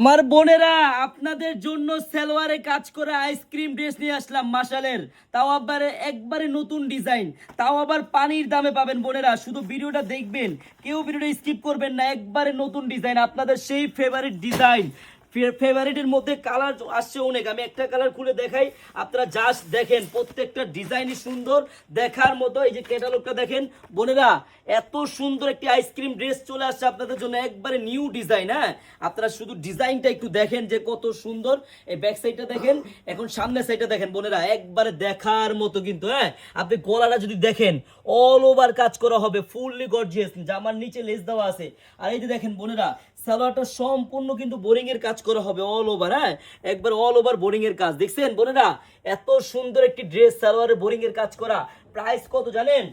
আমার বোনেরা আপনাদের জন্য সালোয়ারে কাজ করে আইসক্রিম ড্রেস নিয়ে আসলাম মাশালের, তাও আবার একবারে নতুন ডিজাইন, তাও আবার পানির দামে পাবেন। বোনেরা শুধু ভিডিওটা দেখবেন, কেউ ভিডিওটা স্কিপ করবেন না, একবারে নতুন ডিজাইন, আপনাদের সেই ফেভারিট ডিজাইন। ফেভারিটের মধ্যে কালার আসছে অনেক, আমি একটা কালার খুলে দেখাই, আপনারা জাস্ট দেখেন, প্রত্যেকটা ডিজাইনই সুন্দর দেখার মতো। এই যে ক্যাটালগটা দেখেন বোনেরা, এত সুন্দর একটি আইসক্রিম ড্রেস চলে আসছে আপনাদের জন্য, একবারে নিউ ডিজাইন। হ্যাঁ, আপনারা শুধু ডিজাইনটা একটু দেখেন যে কত সুন্দর। এই ব্যাক সাইডটা দেখেন, এখন সামনের সাইডটা দেখেন বোনেরা, একবারে দেখার মতো কিন্তু। হ্যাঁ, আপনি গলাটা যদি দেখেন, অল ওভার কাজ করা হবে, ফুললি গর্জিয়াস, জামার নিচে লেস দেওয়া আছে। আর এই যে দেখেন বোনেরা, সালোয়ারটা সম্পূর্ণ কিন্তু বোরিং এর কাজ করা হবে অল ওভার। হ্যাঁ, একবার অল ওভার বোরিং এর কাজ দেখছেন বোনেরা, এত সুন্দর একটি ড্রেস সালোয়ারে বোরিং এর কাজ করা। প্রাইস কত জানেন?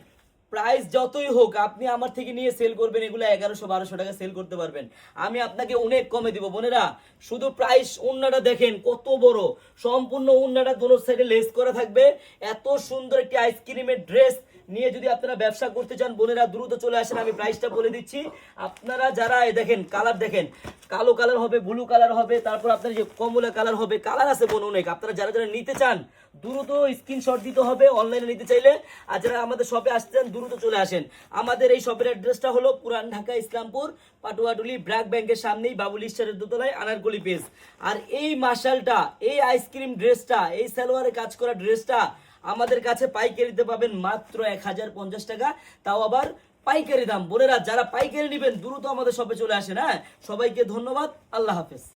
প্রাইস যতই হোক আপনি আমার থেকে নিয়ে সেল করবেন, এগুলো 1100-1200 টাকা সেল করতে পারবেন, আমি আপনাকে অনেক কমে দিব বোনেরা। শুধু প্রাইস, উন্নাটা দেখেন কত বড়, সম্পূর্ণ উন্নাটা দোনো সাইডে লেস করা থাকবে। এত সুন্দর একটি আইসক্রিমের ড্রেস নিয়ে যদি আপনারা ব্যবসা করতে চান বোনেরা, দ্রুত চলে আসেন, আমি প্রাইসটা বলে দিচ্ছি। আপনারা যারা দেখেন, কালার দেখেন, কালো কালার হবে, ব্লু কালার হবে, তারপর আপনার যে কমলা কালার হবে, কালার আছে বোন অনেক। আপনারা যারা যারা নিতে চান দ্রুত স্ক্রিনশট দিতে হবে অনলাইনে নিতে চাইলে, আর যারা আমাদের শপে আসতে চান দ্রুত চলে আসেন। আমাদের এই শপের অ্যাড্রেসটা হলো পুরান ঢাকা ইসলামপুর পাটুয়াটুলি ব্র্যাক ব্যাংকের সামনেই, বাবুল স্টারের দোতলায়, আনারকলি পেজ। আর এই মাশালটা, এই আইসক্রিম ড্রেসটা, এই সালোয়ারে কাজ করা ড্রেসটা আমাদের কাছে পাইকারিতে পাবেন মাত্র 1050 টাকা, তাও আবার পাইকারি দাম। বোনেরা যারা পাইকারি নেবেন দ্রুত আমাদের শপে চলে আসেন। হ্যাঁ, সবাইকে ধন্যবাদ, আল্লাহ হাফেজ।